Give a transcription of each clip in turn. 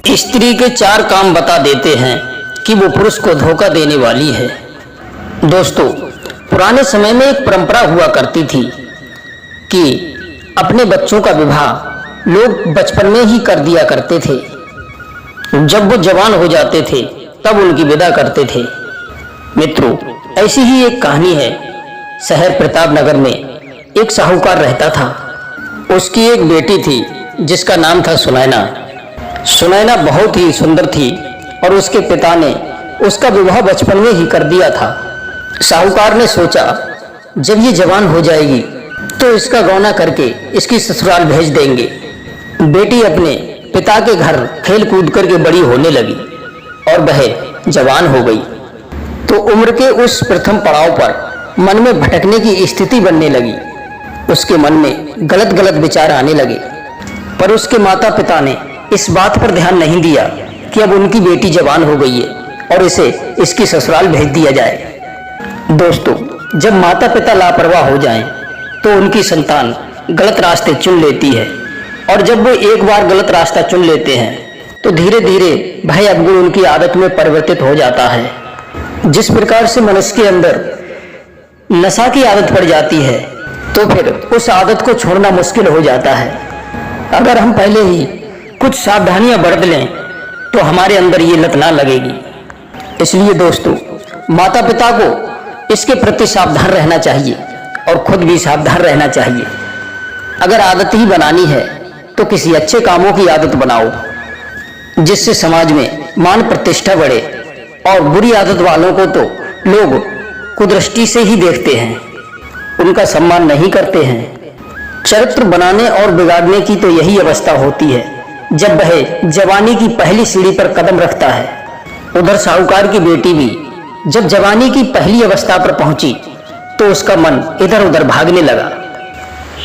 स्त्री के 4 काम बता देते हैं कि वो पुरुष को धोखा देने वाली है। दोस्तों, पुराने समय में एक परंपरा हुआ करती थी कि अपने बच्चों का विवाह लोग बचपन में ही कर दिया करते थे। जब वो जवान हो जाते थे तब उनकी विदा करते थे। मित्रों, ऐसी ही एक कहानी है। शहर प्रतापनगर में एक साहूकार रहता था। उसकी एक बेटी थी जिसका नाम था सुनैना। सुनैना बहुत ही सुंदर थी और उसके पिता ने उसका विवाह बचपन में ही कर दिया था। साहूकार ने सोचा, जब ये जवान हो जाएगी तो इसका गौना करके इसकी ससुराल भेज देंगे। बेटी अपने पिता के घर खेल कूद करके बड़ी होने लगी और वह जवान हो गई तो उम्र के उस प्रथम पड़ाव पर मन में भटकने की स्थिति बनने लगी। उसके मन में गलत गलत विचार आने लगे, पर उसके माता पिता ने इस बात पर ध्यान नहीं दिया कि अब उनकी बेटी जवान हो गई है और इसे इसकी ससुराल भेज दिया जाए। दोस्तों, जब माता पिता लापरवाह हो जाएं, तो उनकी संतान गलत रास्ते चुन लेती है और जब वो एक बार गलत रास्ता चुन लेते हैं तो धीरे धीरे भय अवगुण उनकी आदत में परिवर्तित हो जाता है। जिस प्रकार से मनुष्य के अंदर नशा की आदत पड़ जाती है तो फिर उस आदत को छोड़ना मुश्किल हो जाता है। अगर हम पहले ही कुछ सावधानियां बरत लें तो हमारे अंदर ये लत ना लगेगी। इसलिए दोस्तों, माता पिता को इसके प्रति सावधान रहना चाहिए और खुद भी सावधान रहना चाहिए। अगर आदत ही बनानी है तो किसी अच्छे कामों की आदत बनाओ जिससे समाज में मान प्रतिष्ठा बढ़े। और बुरी आदत वालों को तो लोग कुदृष्टि से ही देखते हैं, उनका सम्मान नहीं करते हैं। चरित्र बनाने और बिगाड़ने की तो यही अवस्था होती है जब वह जवानी की पहली सीढ़ी पर कदम रखता है। उधर साहूकार की बेटी भी जब जवानी की पहली अवस्था पर पहुंची तो उसका मन इधर उधर भागने लगा।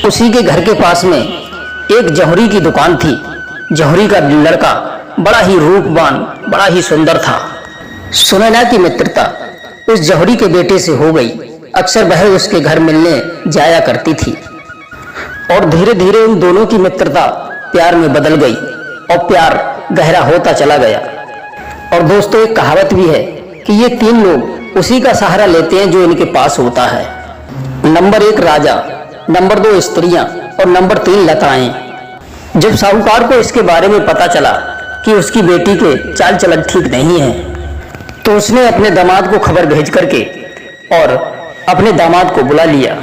उसी के घर के पास में एक जौहरी की दुकान थी। जौहरी का लड़का बड़ा ही रूपवान, बड़ा ही सुंदर था। सुनैना की मित्रता उस जौहरी के बेटे से हो गई। अक्सर वह उसके घर मिलने जाया करती थी और धीरे धीरे उन दोनों की मित्रता प्यार में बदल गई और प्यार गहरा होता चला गया। और दोस्तों, एक कहावत भी है कि ये 3 लोग उसी का सहारा लेते हैं जो इनके पास होता है। नंबर 1 राजा, नंबर 2 स्त्रियां और नंबर 3 लताएं। जब साहूकार को इसके बारे में पता चला कि उसकी बेटी के चाल चलन ठीक नहीं है तो उसने अपने दामाद को खबर भेज करके और अपने दामाद को बुला लिया।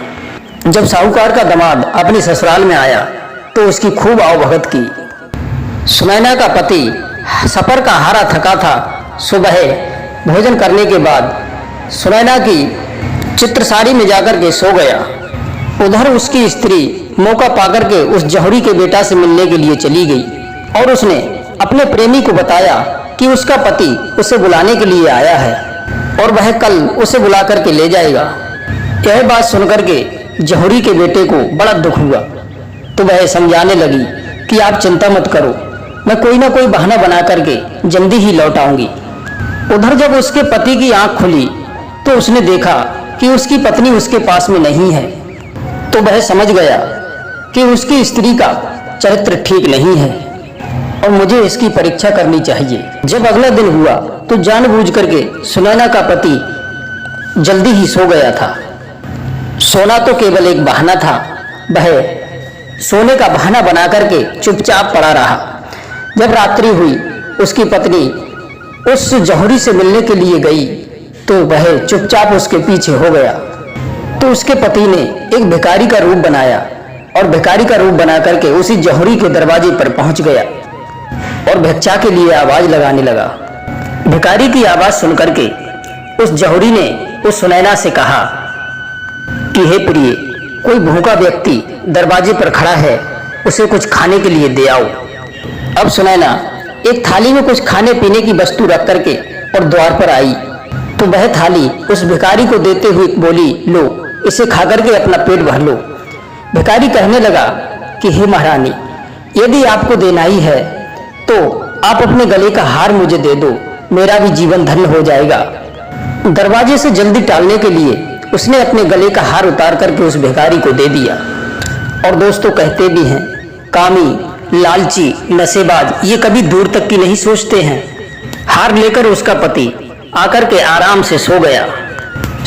जब साहूकार का दामाद अपनी ससुराल में आया तो उसकी खूब आवभगत की। सुनैना का पति सफर का हारा थका था। सुबह भोजन करने के बाद सुनैना की चित्रसारी में जाकर के सो गया। उधर उसकी स्त्री मौका पाकर के उस जौहरी के बेटा से मिलने के लिए चली गई और उसने अपने प्रेमी को बताया कि उसका पति उसे बुलाने के लिए आया है और वह कल उसे बुला करके ले जाएगा। यह बात सुनकर के जौहरी के बेटे को बड़ा दुख हुआ तो वह समझाने लगी कि आप चिंता मत करो, मैं कोई ना कोई बहाना बना करके जल्दी ही लौट आऊंगी। उधर जब उसके पति की आंख खुली तो उसने देखा कि उसकी पत्नी उसके पास में नहीं है तो वह समझ गया कि उसकी स्त्री का चरित्र ठीक नहीं है और मुझे इसकी परीक्षा करनी चाहिए। जब अगला दिन हुआ तो जानबूझ करके सुनैना का पति जल्दी ही सो गया था। सोना तो केवल एक बहाना था। वह सोने का बहाना बना करके चुपचाप पड़ा रहा। जब रात्रि हुई, उसकी पत्नी उस जौहरी से मिलने के लिए गई तो वह चुपचाप उसके पीछे हो गया। तो उसके पति ने एक भिखारी का रूप बनाया और भिखारी का रूप बना करके उसी जौहरी के दरवाजे पर पहुंच गया और भिक्षा के लिए आवाज लगाने लगा। भिखारी की आवाज सुनकर के उस जौहरी ने उस सुनैना से कहा कि हे प्रिय, कोई भूखा व्यक्ति दरवाजे पर खड़ा है, उसे कुछ खाने के लिए दे आओ। अब सुनैना एक थाली में कुछ खाने पीने की वस्तु रख करके और द्वार पर आई तो वह थाली उस भिखारी को देते हुए बोली, लो, इसे खा करके अपना पेट भर लो। भिखारी कहने लगा कि हे महारानी, यदि आपको देना ही है तो आप अपने गले का हार मुझे दे दो, मेरा भी जीवन धन्य हो जाएगा। दरवाजे से जल्दी टालने के लिए उसने अपने गले का हार उतार करके उस भिखारी को दे दिया। और दोस्तों, कहते भी हैं, कामी लालची, नशेबाज ये कभी दूर तक की नहीं सोचते हैं। हार लेकर उसका पति आकर के आराम से सो गया।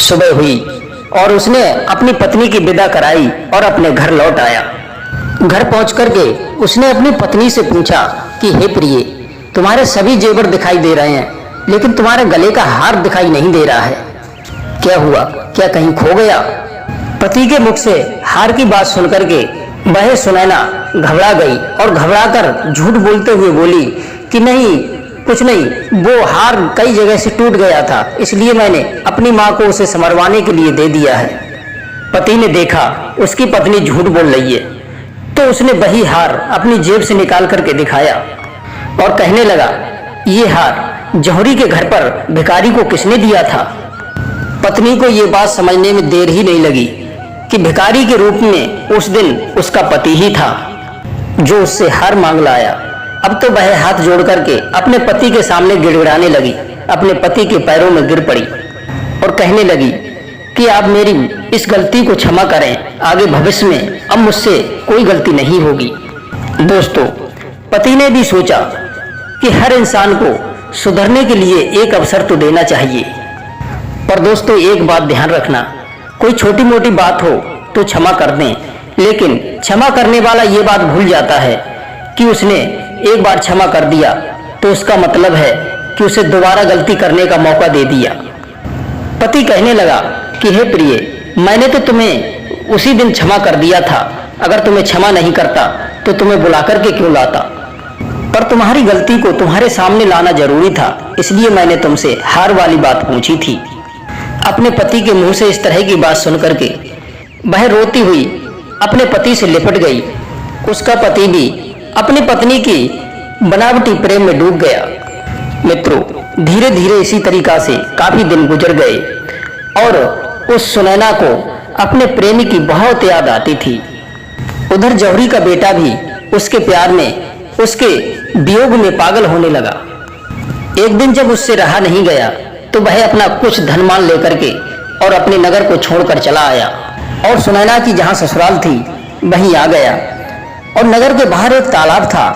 सुबह हुई और उसने अपनी पत्नी की विदा कराई और अपने घर लौट आया। घर पहुंच करके उसने अपनी पत्नी से पूछा कि हे प्रिय, तुम्हारे सभी जेवर दिखाई दे रहे हैं, लेकिन तुम्हारे गले का हार दिखाई नहीं दे रहा है। क्या हुआ? क्या कहीं खो गया? पति के मुख से हार की बात सुनकर के वह सुनैना घबरा गई और घबराकर झूठ बोलते हुए बोली कि नहीं, कुछ नहीं, वो हार कई जगह से टूट गया था, इसलिए मैंने अपनी माँ को उसे संवरवाने के लिए दे दिया है। पति ने देखा उसकी पत्नी झूठ बोल रही है, तो उसने वही हार अपनी जेब से निकाल करके दिखाया और कहने लगा, ये हार जौहरी के घर पर भिखारी को किसने दिया था? पत्नी को ये बात समझने में देर ही नहीं लगी कि भिखारी के रूप में उस दिन उसका पति ही था जो उससे हार मांग लाया। अब तो वह हाथ जोड़ करके अपने पति के सामने गिड़गिड़ाने लगी, अपने पति के पैरों में गिर पड़ी और कहने लगी कि आप मेरी इस गलती को क्षमा करें, आगे भविष्य में अब मुझसे कोई गलती नहीं होगी। दोस्तों, पति ने भी सोचा कि हर इंसान को सुधरने के लिए एक अवसर तो देना चाहिए। पर दोस्तों, एक बात ध्यान रखना, कोई छोटी मोटी बात हो तो क्षमा कर दें, लेकिन क्षमा करने वाला ये बात भूल जाता है कि उसने एक बार क्षमा कर दिया तो उसका मतलब है कि उसे दोबारा गलती करने का मौका दे दिया। पति कहने लगा कि हे प्रिय, मैंने तो तुम्हें उसी दिन क्षमा कर दिया था, अगर तुम्हें क्षमा नहीं करता तो तुम्हें बुला करके क्यों लाता? पर तुम्हारी गलती को तुम्हारे सामने लाना जरूरी था, इसलिए मैंने तुमसे हार वाली बात पूछी थी। अपने पति के मुंह से इस तरह की बात सुनकर के वह रोती हुई अपने पति से लिपट गई। उसका पति भी अपनी पत्नी की बनावटी प्रेम में डूब गया। मित्रों, धीरे धीरे इसी तरीका से काफी दिन गुजर गए और उस सुनैना को अपने प्रेमी की बहुत याद आती थी। उधर जौहरी का बेटा भी उसके प्यार में, उसके वियोग में पागल होने लगा। एक दिन जब उससे रहा नहीं गया तो वह अपना कुछ धन मान लेकर के और अपने नगर को छोड़कर चला आया और सुनैना की जहां ससुराल थी वहीं आ गया। और नगर के बाहर एक तालाब था।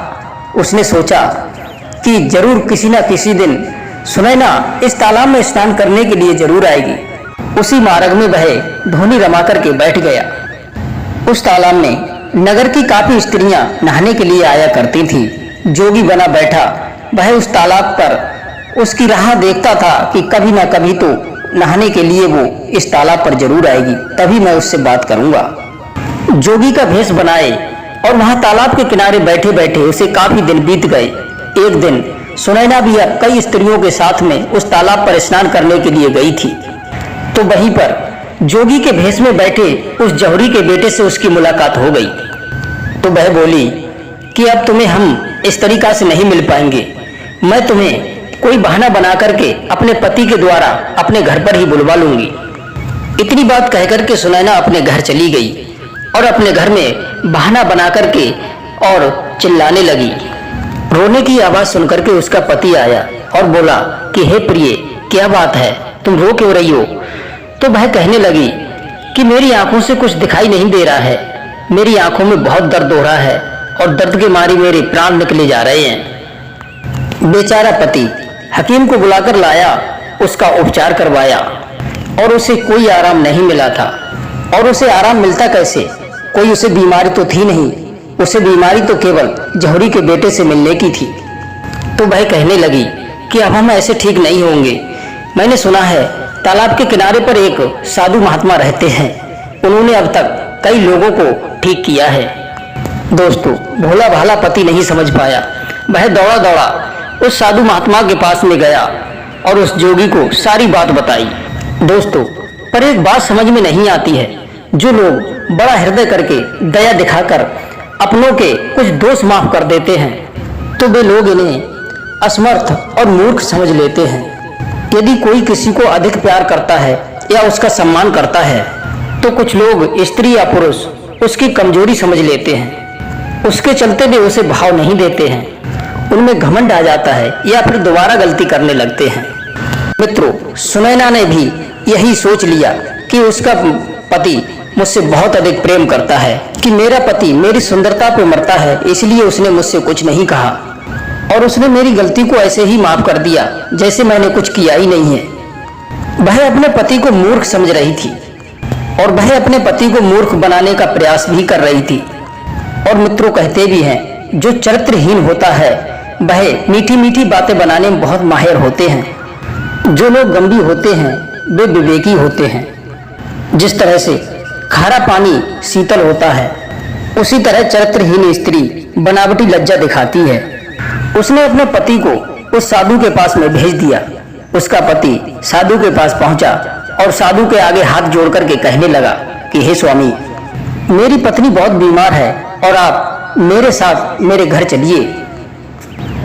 उसने सोचा कि जरूर किसी न किसी दिन सुनैना इस तालाब में स्नान करने के लिए जरूर आएगी। उसी मार्ग में वह धोनी रमा करके बैठ गया। उस तालाब में नगर की काफी स्त्रियां नहाने के लिए आया करती थी। जोगी बना बैठा वह उस तालाब पर उसकी राह देखता था कि कभी ना कभी तो नहाने के लिए वो इस तालाब पर जरूर आएगी, तभी मैं उससे बात करूंगा। जोगी का भेष बनाए और वहां तालाब के किनारे बैठे बैठे उसे काफी दिन बीत गए। एक दिन सुनैना भी कई स्त्रियों के साथ में उस तालाब पर स्नान करने के लिए गई थी, तो वहीं पर जोगी के भेष में बैठे उस जौहरी के बेटे से उसकी मुलाकात हो गई। तो वह बोली कि अब तुम्हें हम इस तरीका से नहीं मिल पाएंगे, मैं तुम्हें कोई बहाना बना करके अपने पति के द्वारा अपने घर पर ही बुलवा लूंगी। इतनी बात कहकर के सुनैना अपने घर चली गई और अपने घर में बहाना बना करके और चिल्लाने लगी। रोने की आवाज सुनकर के उसका पति आया और बोला कि हे प्रिय, क्या बात है, तुम रो क्यों रही हो? तो वह कहने लगी कि मेरी आंखों से कुछ दिखाई नहीं दे रहा है, मेरी आंखों में बहुत दर्द हो रहा है और दर्द के मारे मेरे प्राण निकले जा रहे हैं। बेचारा पति हकीम को बुलाकर लाया, उसका उपचार करवाया और उसे कोई आराम नहीं मिला था। और उसे आराम मिलता कैसे? कोई उसे बीमारी तो थी नहीं, उसे बीमारी तो केवल जौहरी के बेटे से मिलने की थी। तो वह कहने लगी कि अब हम ऐसे ठीक नहीं होंगे। मैंने सुना है तालाब के किनारे पर एक साधु महात्मा रहते हैं, उन्होंने अब तक कई लोगों को ठीक किया है। दोस्तों, भोला भाला पति नहीं समझ पाया। वह दौड़ा दौड़ा उस साधु महात्मा के पास में गया और उस जोगी को सारी बात बताई। दोस्तों, पर एक बात समझ में नहीं आती है, जो लोग बड़ा हृदय करके दया दिखाकर अपनों के कुछ दोष माफ कर देते हैं, तो वे लोग इन्हें असमर्थ और मूर्ख समझ लेते हैं। यदि कोई किसी को अधिक प्यार करता है या उसका सम्मान करता है, तो कुछ लोग स्त्री या पुरुष उसकी कमजोरी समझ लेते हैं, उसके चलते भी उसे भाव नहीं देते हैं, उनमें घमंड आ जाता है या फिर दोबारा गलती करने लगते हैं। मित्रों, सुनैना ने भी यही सोच लिया कि उसका पति मुझसे बहुत अधिक प्रेम करता है कि मेरा पति मेरी सुंदरता पे मरता है, इसलिए उसने मुझसे कुछ नहीं कहा और उसने मेरी गलती को ऐसे ही माफ कर दिया जैसे मैंने कुछ किया ही नहीं है। वह अपने पति को मूर्ख समझ रही थी और वह अपने पति को मूर्ख बनाने का प्रयास भी कर रही थी। और मित्रों, कहते भी हैं जो चरित्रहीन होता है वह मीठी मीठी बातें बनाने में बहुत माहिर होते हैं। जो लोग गंभीर होते हैं वे विवेकी होते हैं। जिस तरह से खारा पानी शीतल होता है, उसी तरह चरित्रहीन स्त्री बनावटी लज्जा दिखाती है। उसने अपने पति को उस साधु के पास में भेज दिया। उसका पति साधु के पास पहुंचा और साधु के आगे हाथ जोड़ करके कहने लगा कि हे स्वामी, मेरी पत्नी बहुत बीमार है और आप मेरे साथ मेरे घर चलिए।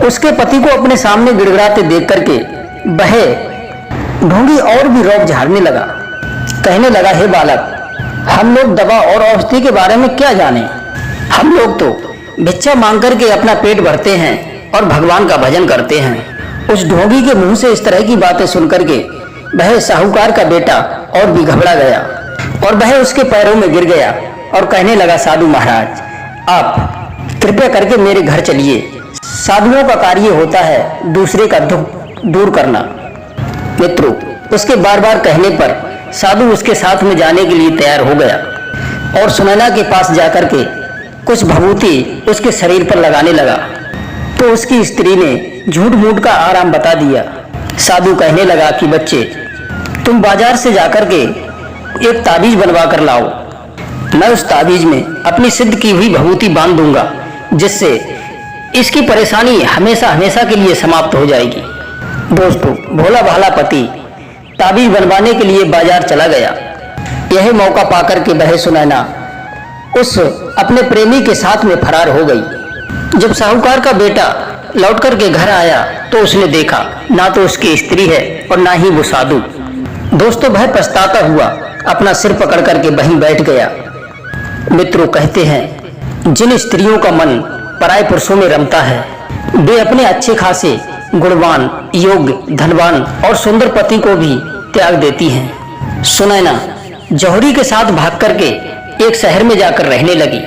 उसके पति को अपने सामने गिड़गिड़ाते देख करके वह ढोंगी और भी रौब झाड़ने लगा। कहने लगा, हे बालक, हम लोग दवा और औषधि के बारे में क्या जाने? हम लोग तो भिक्षा मांग करके अपना पेट भरते हैं और भगवान का भजन करते हैं। उस ढोंगी के मुंह से इस तरह की बातें सुन करके वह साहूकार का बेटा और भी घबरा गया और वह उसके पैरों में गिर गया और कहने लगा, साधु महाराज, आप कृपया करके मेरे घर चलिए। साधुओं का कार्य होता है दूसरे का दुख दूर करना। मित्रों, उसके बार बार कहने पर साधु उसके साथ में जाने के लिए तैयार हो गया और सुनैना के पास जाकर के कुछ भभूति उसके शरीर पर लगाने लगा तो उसकी स्त्री ने झूठ मूठ का आराम बता दिया। साधु कहने लगा कि बच्चे, तुम बाजार से जाकर के एक ताबीज बनवा कर लाओ। मैं उस ताबीज में अपनी सिद्ध की हुई भभूति बांध दूंगा, जिससे इसकी परेशानी हमेशा हमेशा के लिए समाप्त हो जाएगी। दोस्तों, भोला भाला पति ताबीज बनवाने के लिए बाजार चला गया। यह मौका पाकर के वह सुनैना उस अपने प्रेमी के साथ में फरार हो गई। जब साहूकार का बेटा लौट कर के घर आया तो उसने देखा ना तो उसकी स्त्री है और ना ही वो साधु। दोस्तों, वह पछताता हुआ अपना सिर पकड़ करके वहीं बैठ गया। मित्रों, कहते हैं जिन स्त्रियों का मन पराये पुरुषों में रमता है वे अपने अच्छे खासे गुणवान, योग्य, धनवान और सुंदर पति को भी त्याग देती हैं। सुनैना जौहरी के साथ भाग करके एक शहर में जाकर रहने लगी।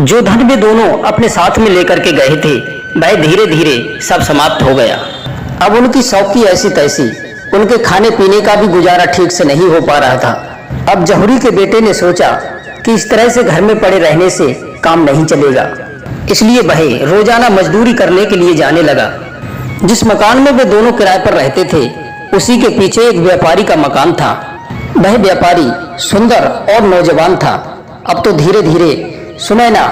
जो धन वे दोनों अपने साथ में लेकर के गए थे वह धीरे धीरे सब समाप्त हो गया। अब उनकी शौकी ऐसी तैसी, उनके खाने पीने का भी गुजारा ठीक से नहीं हो पा रहा था। अब जौहरी के बेटे ने सोचा कि इस तरह से घर में पड़े रहने से काम नहीं चलेगा, इसलिए वह रोजाना मजदूरी करने के लिए जाने लगा। जिस मकान में वे दोनों किराए पर रहते थे उसी के पीछे एक व्यापारी का मकान था। वह व्यापारी सुंदर और नौजवान था। अब तो धीरे धीरे सुनैना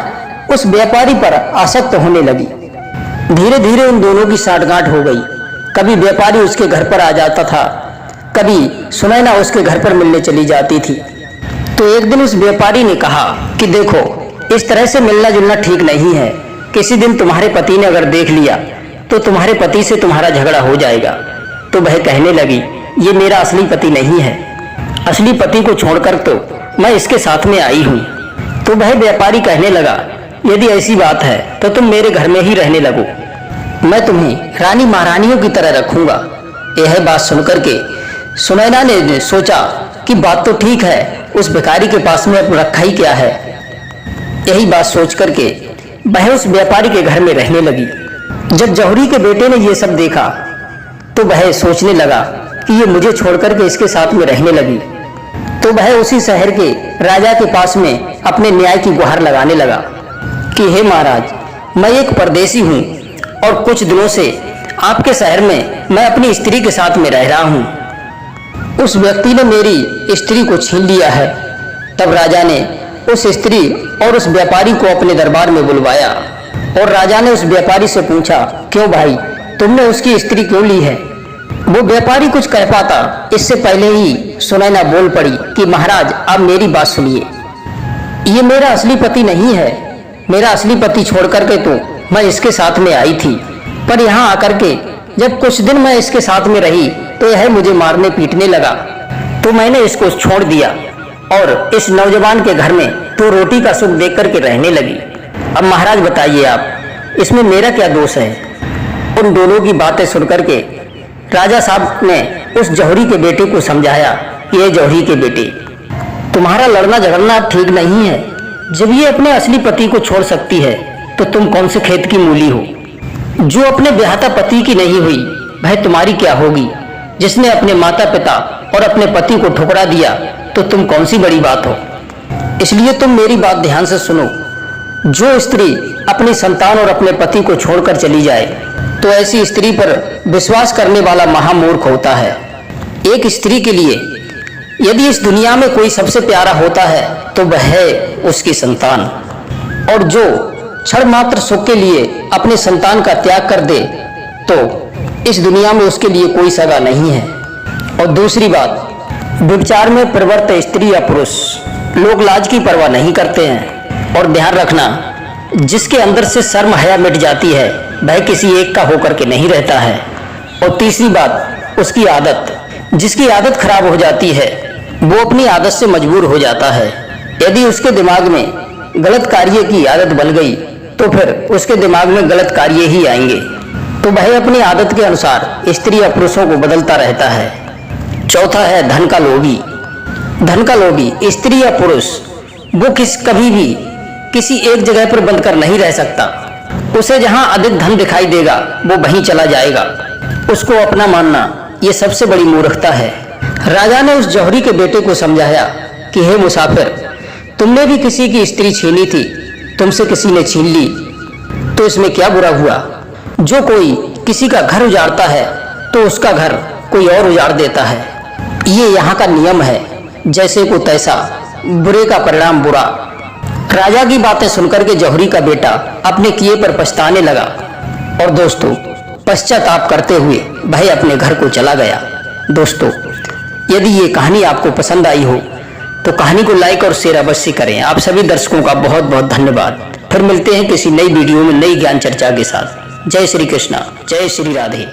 उस व्यापारी पर आसक्त होने लगी। धीरे धीरे उन दोनों की साठगांठ हो गई। कभी व्यापारी उसके घर पर आ जाता था, कभी सुनैना उसके घर पर मिलने चली जाती थी। तो एक दिन उस व्यापारी ने कहा कि देखो, इस तरह से मिलना जुलना ठीक नहीं है। किसी दिन तुम्हारे पति ने अगर देख लिया तो तुम्हारे पति से तुम्हारा झगड़ा हो जाएगा। तो वह कहने लगी, ये मेरा असली पति नहीं है। असली पति को छोड़कर तो मैं इसके साथ में आई हूँ। तो वह व्यापारी कहने लगा, यदि ऐसी बात है तो तुम मेरे घर में ही रहने लगो, मैं तुम्हें रानी महारानियों की तरह रखूंगा। यह बात सुनकर के सुनैना ने सोचा कि बात तो ठीक है, उस भिखारी के पास में अब रखा ही क्या है। यही बात सोच करके वह उस व्यापारी के घर में रहने लगी। जब जौहरी के बेटे ने ये सब देखा तो वह सोचने लगा कि ये मुझे छोड़कर के इसके साथ में रहने लगी। तो वह उसी शहर के राजा के पास में अपने न्याय की गुहार लगाने लगा कि हे महाराज, मैं एक परदेसी हूँ और कुछ दिनों से आपके शहर में मैं अपनी स्त्री के साथ में रह रहा हूँ। उस व्यक्ति ने मेरी स्त्री को छीन लिया है। तब राजा ने उस स्त्री और उस व्यापारी को अपने दरबार में बुलवाया और राजा ने उस व्यापारी से पूछा, क्यों भाई, तुमने उसकी स्त्री क्यों ली है? वो व्यापारी कुछ कह पाता इससे पहले ही सुनैना बोल पड़ी कि महाराज, आप मेरी बात सुनिए, ये मेरा असली पति नहीं है। मेरा असली पति छोड़ करके तो मैं इसके साथ में आई थी, पर यहाँ आकर के जब कुछ दिन मैं इसके साथ में रही तो यह मुझे मारने पीटने लगा, तो मैंने इसको छोड़ दिया और इस नौजवान के घर में तो रोटी का सुख देख करके रहने लगी। अब महाराज बताइए आप, इसमें मेरा क्या दोष है? उन दोनों की बातें सुनकर के राजा साहब ने उस जौहरी के बेटे को समझाया कि ये जौहरी के बेटे, तुम्हारा लड़ना झगड़ना अब ठीक नहीं है। जब ये अपने असली पति को छोड़ सकती है तो तुम कौन से खेत की मूली हो। जो अपने ब्याहता पति की नहीं हुई, भाई तुम्हारी क्या होगी। जिसने अपने माता पिता और अपने पति को ठुकरा दिया तो तुम कौन सी बड़ी बात हो। इसलिए तुम मेरी बात ध्यान से सुनो। जो स्त्री अपनी संतान और अपने पति को छोड़कर चली जाए तो ऐसी स्त्री पर विश्वास करने वाला महामूर्ख होता है। एक स्त्री के लिए यदि इस दुनिया में कोई सबसे प्यारा होता है तो वह है उसकी संतान। और जो क्षण मात्र सुख के लिए अपने संतान का त्याग कर दे तो इस दुनिया में उसके लिए कोई सगा नहीं है। और दूसरी बात, व्यभिचार में प्रवृत्त स्त्री या पुरुष लोग लाज की परवाह नहीं करते हैं। और ध्यान रखना, जिसके अंदर से शर्म हया मिट जाती है वह किसी एक का होकर के नहीं रहता है। और तीसरी बात, उसकी आदत, जिसकी आदत खराब हो जाती है वो अपनी आदत से मजबूर हो जाता है। यदि उसके दिमाग में गलत कार्य की आदत बन गई तो फिर उसके दिमाग में गलत कार्य ही आएंगे। तो वह अपनी आदत के अनुसार स्त्री या पुरुषों को बदलता रहता है। चौथा है धन का लोभी। धन का लोभी स्त्री या पुरुष वो कभी भी किसी एक जगह पर बंद कर नहीं रह सकता। उसे जहां अधिक धन दिखाई देगा वो वहीं चला जाएगा। उसको अपना मानना ये सबसे बड़ी मूर्खता है। राजा ने उस जौहरी के बेटे को समझाया कि हे मुसाफिर, तुमने भी किसी की स्त्री छीनी थी, तुमसे किसी ने छीन ली तो इसमें क्या बुरा हुआ। जो कोई किसी का घर उजाड़ता है तो उसका घर कोई और उजाड़ देता है। ये यहाँ का नियम है, जैसे को तैसा, बुरे का परिणाम बुरा। राजा की बातें सुनकर के जौहरी का बेटा अपने किए पर पछताने लगा और दोस्तों पश्चाताप करते हुए भाई अपने घर को चला गया। दोस्तों, यदि ये कहानी आपको पसंद आई हो तो कहानी को लाइक और शेयर अवश्य करें। आप सभी दर्शकों का बहुत बहुत धन्यवाद। फिर मिलते हैं किसी नई वीडियो में नई ज्ञान चर्चा के साथ। जय श्री कृष्णा, जय श्री राधे।